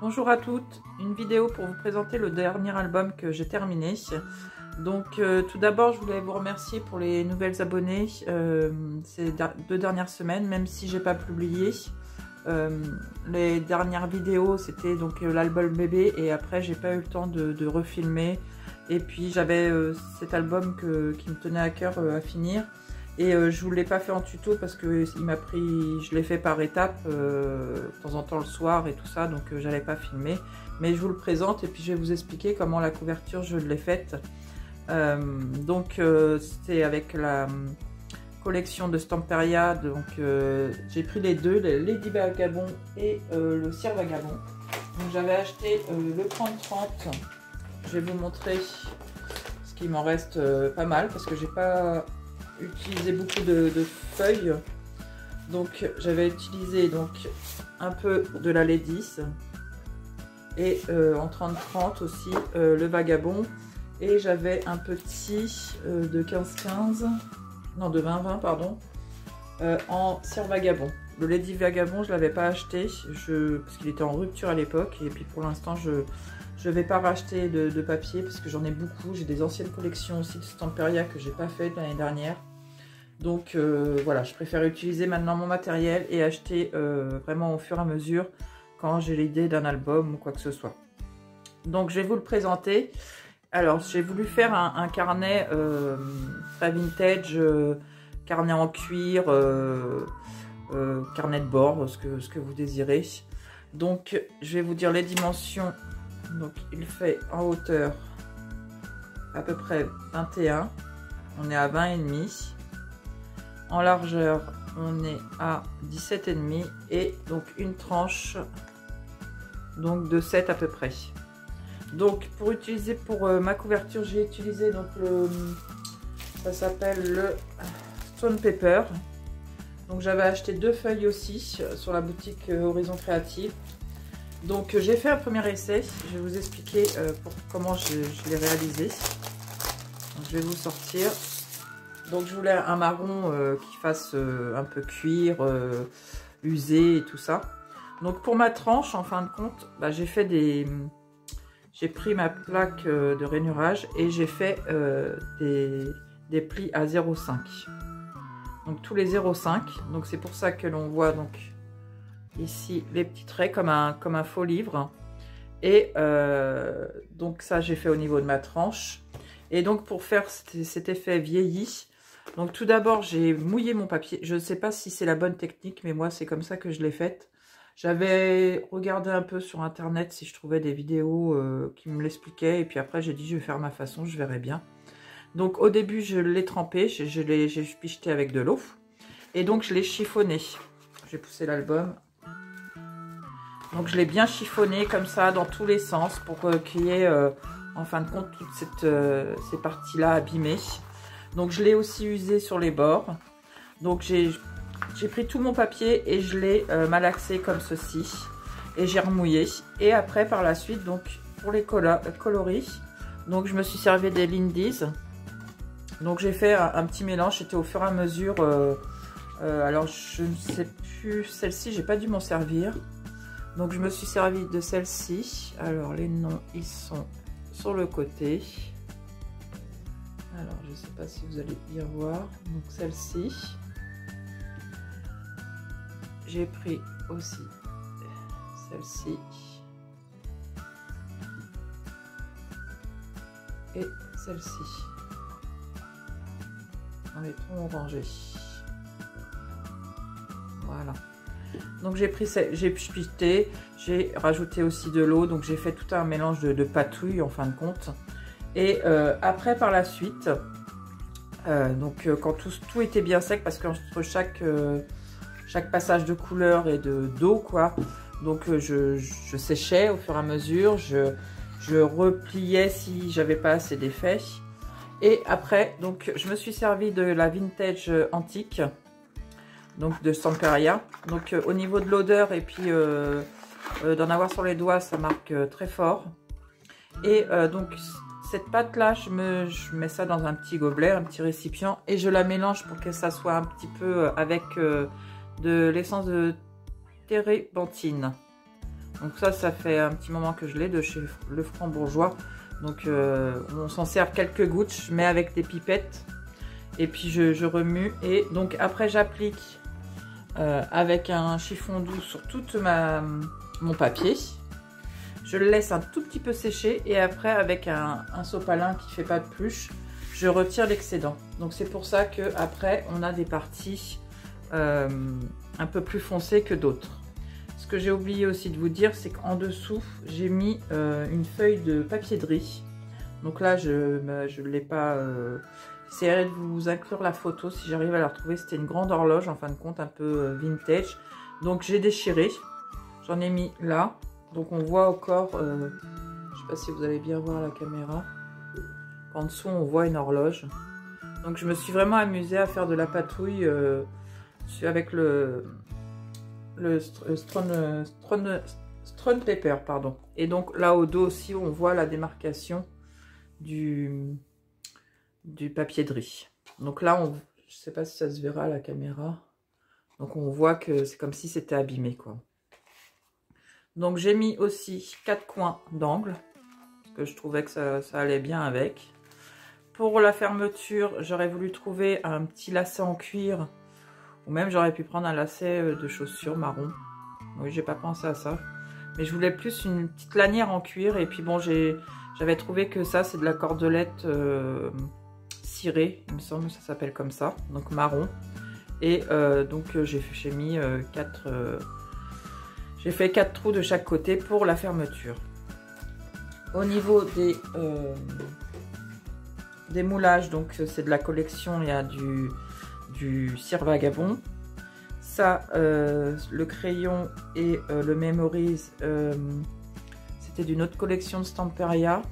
Bonjour à toutes, une vidéo pour vous présenter le dernier album que j'ai terminé. Donc tout d'abord je voulais vous remercier pour les nouvelles abonnées ces 2 dernières semaines, même si j'ai pas publié. Les dernières vidéos c'était donc l'album bébé et après j'ai pas eu le temps de refilmer. Et puis j'avais cet album qui me tenait à cœur à finir. Et je vous l'ai pas fait en tuto parce que il m'a pris, je l'ai fait par étapes, de temps en temps le soir et tout ça, donc j'allais pas filmer. Mais je vous le présente et puis je vais vous expliquer comment la couverture je l'ai faite. C'était avec la collection de Stamperia, donc j'ai pris les deux, le Lady Vagabond et le Cire Vagabond. Donc j'avais acheté le 30-30, je vais vous montrer ce qui m'en reste pas mal parce que j'ai pas utilisé beaucoup de feuilles, donc j'avais utilisé donc un peu de la Ladies et en 30-30 aussi le Vagabond, et j'avais un petit de 15-15, non de 20-20 pardon, en Cire Vagabond. Le Lady Vagabond je l'avais pas acheté parce qu'il était en rupture à l'époque, et puis pour l'instant je vais pas racheter de papier parce que j'en ai beaucoup. J'ai des anciennes collections aussi de Stamperia que j'ai pas fait l'année dernière. Donc voilà, je préfère utiliser maintenant mon matériel et acheter vraiment au fur et à mesure quand j'ai l'idée d'un album ou quoi que ce soit. Donc je vais vous le présenter. Alors j'ai voulu faire un carnet très vintage, carnet en cuir, carnet de bord, ce que vous désirez. Donc je vais vous dire les dimensions. Donc il fait en hauteur à peu près 21, on est à 20,5. En largeur on est à 17,5 et donc une tranche donc de 7 à peu près. Donc pour utiliser pour ma couverture, j'ai utilisé donc ça s'appelle le Stone Paper. Donc j'avais acheté 2 feuilles aussi sur la boutique Horizon Créative. Donc j'ai fait un premier essai, je vais vous expliquer comment je l'ai réalisé. Donc, je vais vous sortir. Donc je voulais un marron qui fasse un peu cuir, usé et tout ça. Donc pour ma tranche, en fin de compte, bah, j'ai pris ma plaque de rainurage et j'ai fait des plis à 0,5. Donc tous les 0,5. Donc c'est pour ça que l'on voit donc ici les petits traits comme un faux livre. Et donc ça j'ai fait au niveau de ma tranche. Et donc pour faire cet effet vieilli, donc tout d'abord j'ai mouillé mon papier. Je ne sais pas si c'est la bonne technique, mais moi c'est comme ça que je l'ai faite. J'avais regardé un peu sur internet si je trouvais des vidéos qui me l'expliquaient, et puis après j'ai dit je vais faire ma façon, je verrai bien. Donc au début je l'ai trempé, j'ai picheté avec de l'eau, et donc je l'ai chiffonné. J'ai poussé l'album. Donc je l'ai bien chiffonné comme ça dans tous les sens pour qu'il y ait en fin de compte toutes ces parties-là abîmées. Donc je l'ai aussi usé sur les bords. Donc j'ai pris tout mon papier et je l'ai malaxé comme ceci. Et j'ai remouillé. Et après par la suite, donc pour les coloris, donc je me suis servi des Lindy's. Donc j'ai fait un petit mélange, c'était au fur et à mesure. Alors je ne sais plus, celle-ci j'ai pas dû m'en servir. Donc je me suis servi de celle-ci. Alors les noms ils sont sur le côté. Alors je ne sais pas si vous allez bien voir. Donc celle-ci. J'ai pris aussi celle-ci. Et celle-ci. Dans les tons orangés. Voilà. Donc j'ai picheté, j'ai rajouté aussi de l'eau, donc j'ai fait tout un mélange de patouille en fin de compte. Et après par la suite, quand tout était bien sec, parce qu'entre chaque passage de couleur et d'eau quoi, donc je séchais au fur et à mesure, je repliais si j'avais pas assez d'effet. Et après donc je me suis servi de la vintage antique. Donc de Stamperia. Donc au niveau de l'odeur et puis d'en avoir sur les doigts, ça marque très fort. Et donc cette pâte là, je mets ça dans un petit gobelet, un petit récipient, et je la mélange pour que ça soit un petit peu avec de l'essence de térébenthine. Donc ça fait un petit moment que je l'ai de chez Le Franc-Bourgeois. Donc on s'en sert quelques gouttes, je mets avec des pipettes et puis je remue. Et donc après j'applique avec un chiffon doux sur toute mon papier. Je le laisse un tout petit peu sécher et après avec un sopalin qui fait pas de pluche, je retire l'excédent. Donc c'est pour ça que après on a des parties un peu plus foncées que d'autres. Ce que j'ai oublié aussi de vous dire, c'est qu'en dessous j'ai mis une feuille de papier de riz. Donc là je l'ai pas. J'essaierai de vous inclure la photo si j'arrive à la retrouver. C'était une grande horloge en fin de compte, un peu vintage. Donc j'ai déchiré, j'en ai mis là. Donc on voit encore, je sais pas si vous allez bien voir la caméra, en dessous on voit une horloge. Donc je me suis vraiment amusée à faire de la patouille avec le Stone Paper, pardon. Et donc là au dos aussi on voit la démarcation du papier de riz. Donc là je sais pas si ça se verra à la caméra. Donc on voit que c'est comme si c'était abîmé quoi. Donc j'ai mis aussi 4 coins d'angle, parce que je trouvais que ça allait bien avec. Pour la fermeture, j'aurais voulu trouver un petit lacet en cuir, ou même j'aurais pu prendre un lacet de chaussures marron. Oui, j'ai pas pensé à ça. Mais je voulais plus une petite lanière en cuir, et puis bon, j'avais trouvé que ça, c'est de la cordelette cirée, il me semble que ça s'appelle comme ça, donc marron. Et donc j'ai mis 4... J'ai fait 4 trous de chaque côté pour la fermeture. Au niveau des moulages, donc c'est de la collection, il y a du cire vagabond. Ça, le crayon et le Memories, c'était d'une autre collection de Stamperia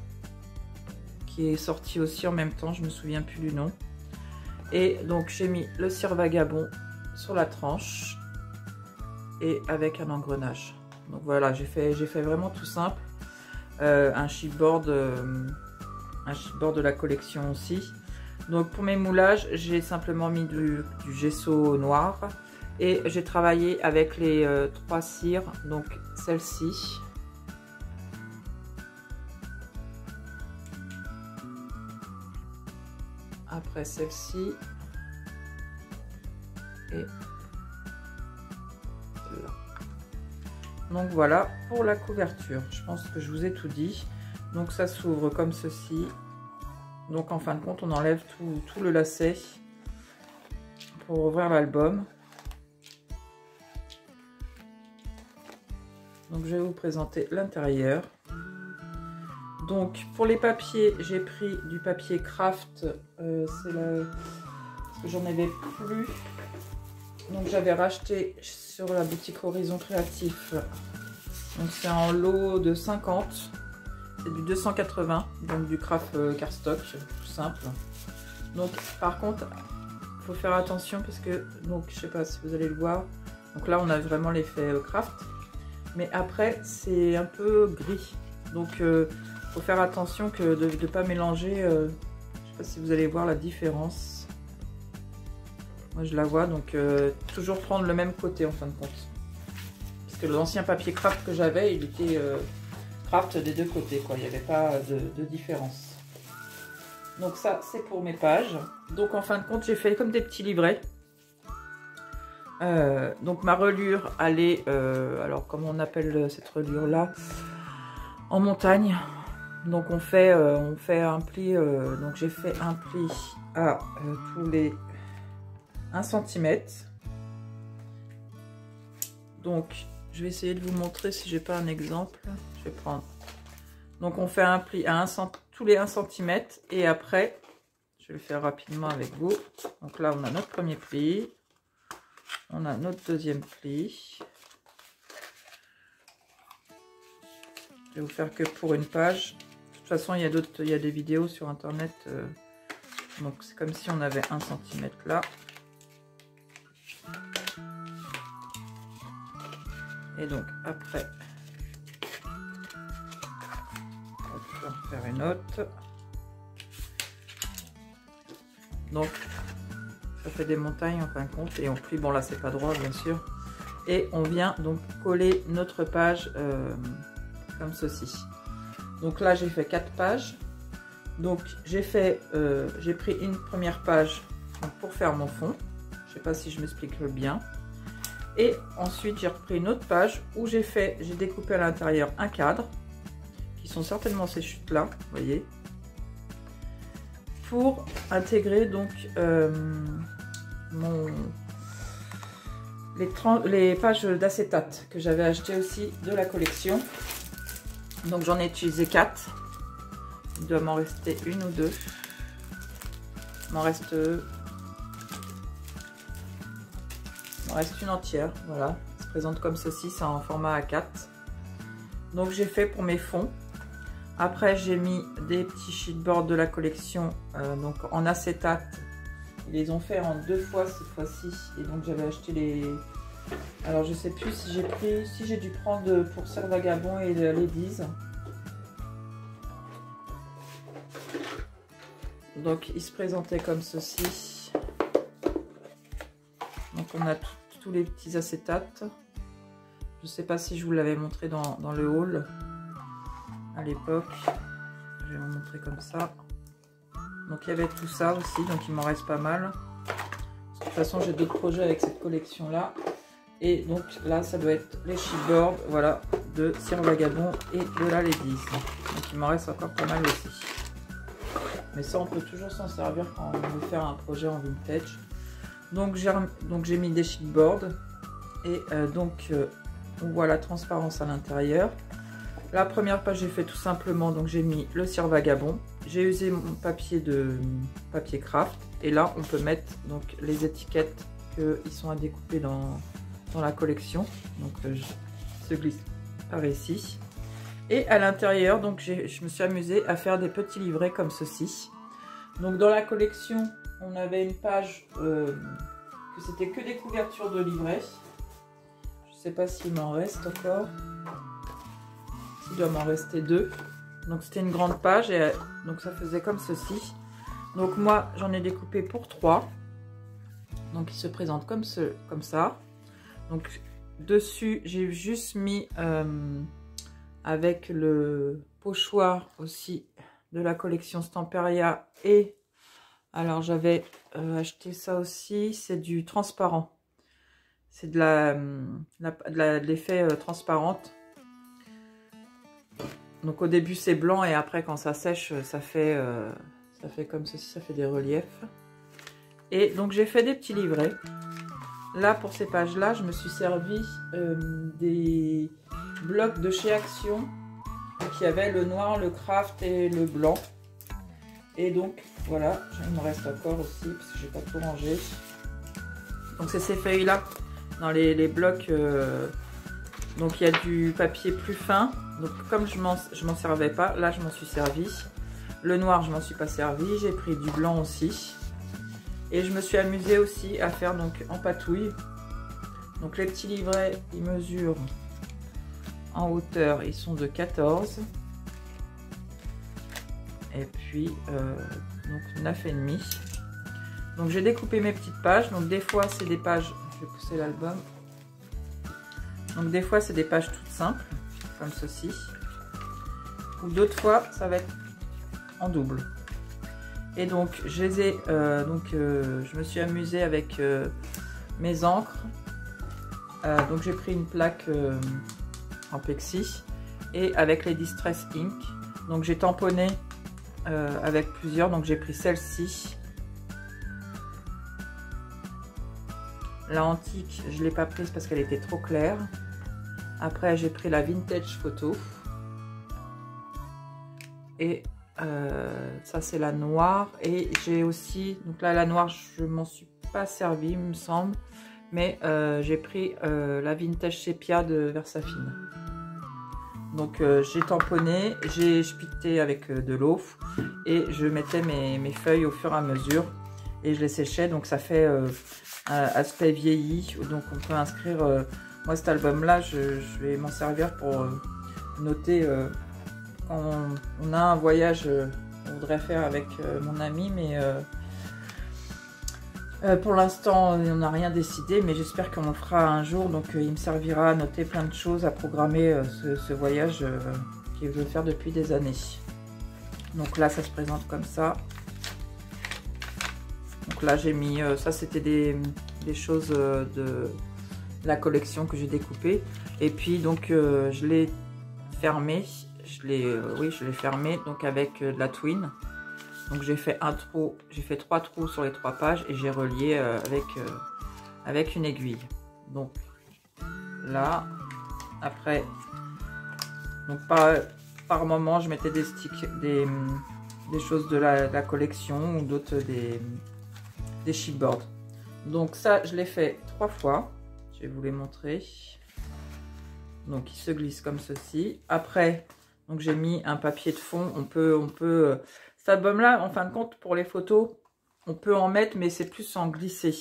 qui est sortie aussi en même temps, je me souviens plus du nom. Et donc j'ai mis le cire vagabond sur la tranche. Et avec un engrenage. Donc voilà, j'ai fait vraiment tout simple. Un chipboard de la collection aussi. Donc pour mes moulages, j'ai simplement mis du gesso noir. Et j'ai travaillé avec les 3 cires. Donc celle-ci. Après celle-ci. Et donc voilà pour la couverture, je pense que je vous ai tout dit. Donc ça s'ouvre comme ceci. Donc en fin de compte on enlève tout le lacet pour ouvrir l'album. Donc je vais vous présenter l'intérieur. Donc pour les papiers, j'ai pris du papier craft, c'est là parce que j'en avais plus. Donc j'avais racheté sur la boutique Horizon Créatif. Donc c'est en lot de 50. C'est du 280. Donc du craft cardstock, tout simple. Donc par contre, il faut faire attention parce que, donc je sais pas si vous allez le voir. Donc là on a vraiment l'effet craft. Mais après c'est un peu gris. Donc faut faire attention que de ne pas mélanger. Je sais pas si vous allez voir la différence. Moi je la vois, donc toujours prendre le même côté en fin de compte. Parce que l'ancien papier craft que j'avais, il était craft des deux côtés, quoi. Il n'y avait pas de différence. Donc ça, c'est pour mes pages. Donc en fin de compte, j'ai fait comme des petits livrets. Donc ma relure, elle est, alors comment on appelle cette relure-là? En montagne. Donc on fait un pli, donc j'ai fait un pli à tous les 1 cm. Donc je vais essayer de vous montrer si j'ai pas un exemple. Je vais prendre. Donc on fait un pli à tous les 1 cm et après je vais le faire rapidement avec vous. Donc là on a notre premier pli, on a notre deuxième pli. Je vais vous faire que pour une page. De toute façon il y a des vidéos sur internet. Donc c'est comme si on avait 1 cm là. Et donc après, on va faire une autre. Donc ça fait des montagnes en fin de compte et on plie. Bon là c'est pas droit bien sûr, et on vient donc coller notre page comme ceci. Donc là j'ai fait 4 pages. Donc j'ai pris une première page pour faire mon fond. Je sais pas si je m'explique bien. Et ensuite j'ai repris une autre page où j'ai découpé à l'intérieur un cadre, qui sont certainement ces chutes là, vous voyez, pour intégrer donc les pages d'acétate que j'avais acheté aussi de la collection. Donc j'en ai utilisé 4. Il doit m'en rester une ou deux. Il m'en reste une entière. Voilà, ça se présente comme ceci, c'est en format A4. Donc j'ai fait pour mes fonds. Après j'ai mis des petits sheetboards de la collection donc en acétate. Ils les ont fait en 2 fois cette fois-ci, et donc j'avais acheté les... Alors je sais plus si j'ai dû prendre pour Serre Vagabond et Ladies. Donc il se présentait comme ceci. Donc on a tous les petits acétates. Je sais pas si je vous l'avais montré dans le haul à l'époque. Je vais vous montrer comme ça. Donc il y avait tout ça aussi, donc il m'en reste pas mal. De toute façon j'ai d'autres projets avec cette collection là. Et donc là ça doit être les sheetboards, voilà, de Serre Vagabond et de la Ladies. Donc il m'en reste encore pas mal aussi. Mais ça on peut toujours s'en servir quand on veut faire un projet en vintage. Donc j'ai mis des sheetboards et on voit la transparence à l'intérieur. La première page j'ai fait tout simplement, donc j'ai mis le Serre Vagabond. J'ai usé mon papier craft et là on peut mettre donc les étiquettes qui sont à découper dans la collection. Donc se glisse par ici. Et à l'intérieur, donc je me suis amusée à faire des petits livrets comme ceci. Donc dans la collection, on avait une page que c'était que des couvertures de livrets. Je sais pas s'il m'en reste encore. Il doit m'en rester 2. Donc c'était une grande page et donc ça faisait comme ceci. Donc moi j'en ai découpé pour 3. Donc il se présente comme ça. Donc dessus j'ai juste mis avec le pochoir aussi de la collection Stamperia. Et alors j'avais acheté ça aussi, c'est du transparent. C'est de l'effet transparente. Donc au début c'est blanc et après quand ça sèche ça fait comme ceci, ça fait des reliefs. Et donc j'ai fait des petits livrets. Là pour ces pages là je me suis servi des blocs de chez Action. Donc il y avait le noir, le craft et le blanc. Et donc voilà, il me reste encore aussi parce que j'ai pas tout rangé. Donc c'est ces feuilles là dans les blocs. Donc il y a du papier plus fin. Donc comme je m'en servais pas, là je m'en suis servi. Le noir je m'en suis pas servi. J'ai pris du blanc aussi. Et je me suis amusée aussi à faire donc en patouille. Donc les petits livrets, ils mesurent en hauteur, ils sont de 14. Et puis donc 9,5. Donc j'ai découpé mes petites pages. Donc des fois c'est des pages, je vais pousser l'album. Donc des fois c'est des pages toutes simples, comme ceci. Ou d'autres fois ça va être en double. Et donc je les ai, je me suis amusée avec mes encres. Donc j'ai pris une plaque en plexi et avec les Distress Ink. Donc j'ai tamponné avec plusieurs. Donc j'ai pris celle-ci. La antique, je ne l'ai pas prise parce qu'elle était trop claire. Après, j'ai pris la vintage photo. Et ça, c'est la noire. Et j'ai aussi, donc là, la noire, je m'en suis pas servi, il me semble. Mais j'ai pris la vintage sépia de Versafine. Donc, j'ai tamponné, j'ai piqueté avec de l'eau. Et je mettais mes feuilles au fur et à mesure. Et je les séchais, donc ça fait aspect vieilli. Donc on peut inscrire, moi cet album là je vais m'en servir pour noter quand on a un voyage qu'on voudrait faire avec mon ami, mais Pour l'instant, on n'a rien décidé, mais j'espère qu'on le fera un jour. Donc, il me servira à noter plein de choses, à programmer ce voyage que je veux faire depuis des années. Donc là, ça se présente comme ça. Donc là, j'ai mis... ça, c'était des choses de la collection que j'ai découpées. Et puis, donc, je l'ai fermé. Je l'ai fermé, donc avec de la twine. Donc j'ai fait un trou, j'ai fait 3 trous sur les 3 pages et j'ai relié avec une aiguille. Donc là, après, donc par moment, je mettais des sticks, des choses de la collection ou d'autres des chipboards. Donc ça, je l'ai fait 3 fois. Je vais vous les montrer. Donc il se glisse comme ceci. Après, donc j'ai mis un papier de fond. On peut cet album-là, en fin de compte, pour les photos, on peut en mettre, mais c'est plus en glisser.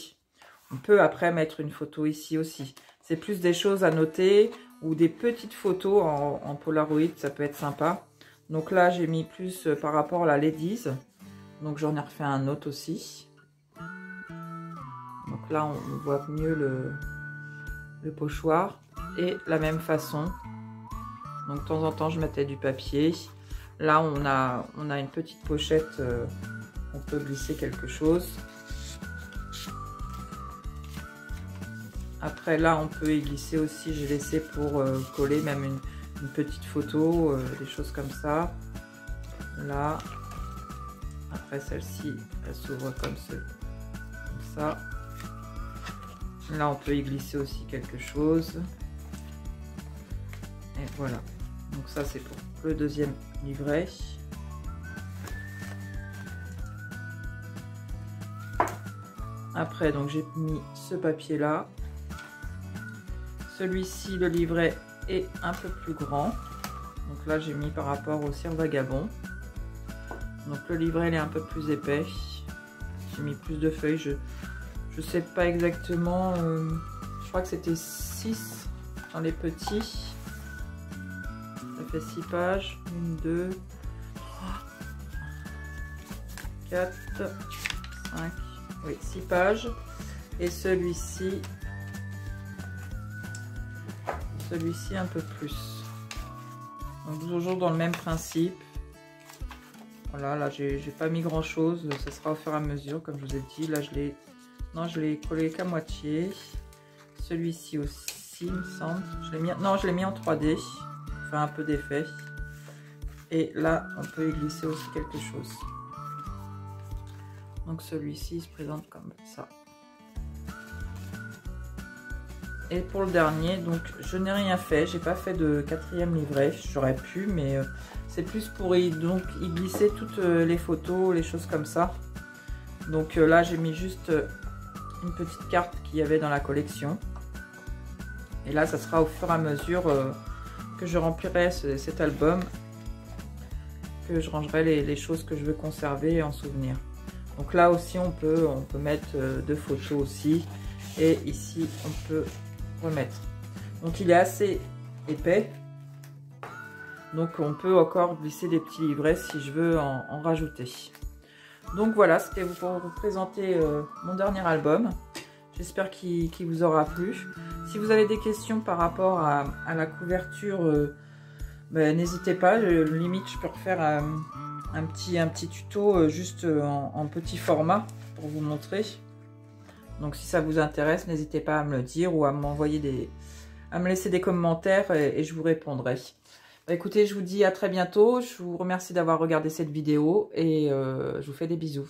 On peut après mettre une photo ici aussi. C'est plus des choses à noter ou des petites photos en Polaroid, ça peut être sympa. Donc là, j'ai mis plus par rapport à la Ladies. Donc j'en ai refait un autre aussi. Donc là, on voit mieux le pochoir. Et la même façon. Donc de temps en temps, je mettais du papier. Là, on a une petite pochette, on peut glisser quelque chose. Après, là, on peut y glisser aussi, j'ai laissé pour coller même une petite photo, des choses comme ça. Là, après celle-ci, elle s'ouvre comme ça. Là, on peut y glisser aussi quelque chose. Et voilà. Donc ça, c'est pour le deuxième livret. Après, donc j'ai mis ce papier là. Celui-ci, le livret est un peu plus grand. Donc là, j'ai mis par rapport au Cire Vagabond. Donc le livret, il est un peu plus épais. J'ai mis plus de feuilles. Je sais pas exactement. Je crois que c'était 6 dans les petits. Ça fait 6 pages. 1, 2, 3, 4, 5. Oui, 6 pages. Et celui-ci un peu plus. Donc toujours dans le même principe. Voilà, là j'ai pas mis grand chose. Ce sera au fur et à mesure, comme je vous ai dit. Là je l'ai collé qu'à moitié. Celui-ci aussi, il me semble. Je l'ai mis en 3D. Faire un peu d'effet. Et là, on peut y glisser aussi quelque chose. Donc celui-ci se présente comme ça. Et pour le dernier, donc je n'ai rien fait. J'ai pas fait de 4e livret. J'aurais pu, mais c'est plus pour y glisser toutes les photos, les choses comme ça. Donc là, j'ai mis juste une petite carte qu'il y avait dans la collection. Et là, ça sera au fur et à mesure que je remplirai cet album, que je rangerai les choses que je veux conserver en souvenir. Donc là aussi, on peut mettre 2 photos aussi. Et ici, on peut remettre. Donc il est assez épais. Donc on peut encore glisser des petits livrets si je veux en rajouter. Donc voilà, c'était pour vous présenter mon dernier album. J'espère qu'il vous aura plu. Si vous avez des questions par rapport à la couverture, n'hésitez pas. Limite, je peux refaire un petit tuto juste en petit format pour vous montrer. Donc si ça vous intéresse, n'hésitez pas à me le dire ou à m'envoyer à me laisser des commentaires et je vous répondrai. Écoutez, je vous dis à très bientôt. Je vous remercie d'avoir regardé cette vidéo et je vous fais des bisous.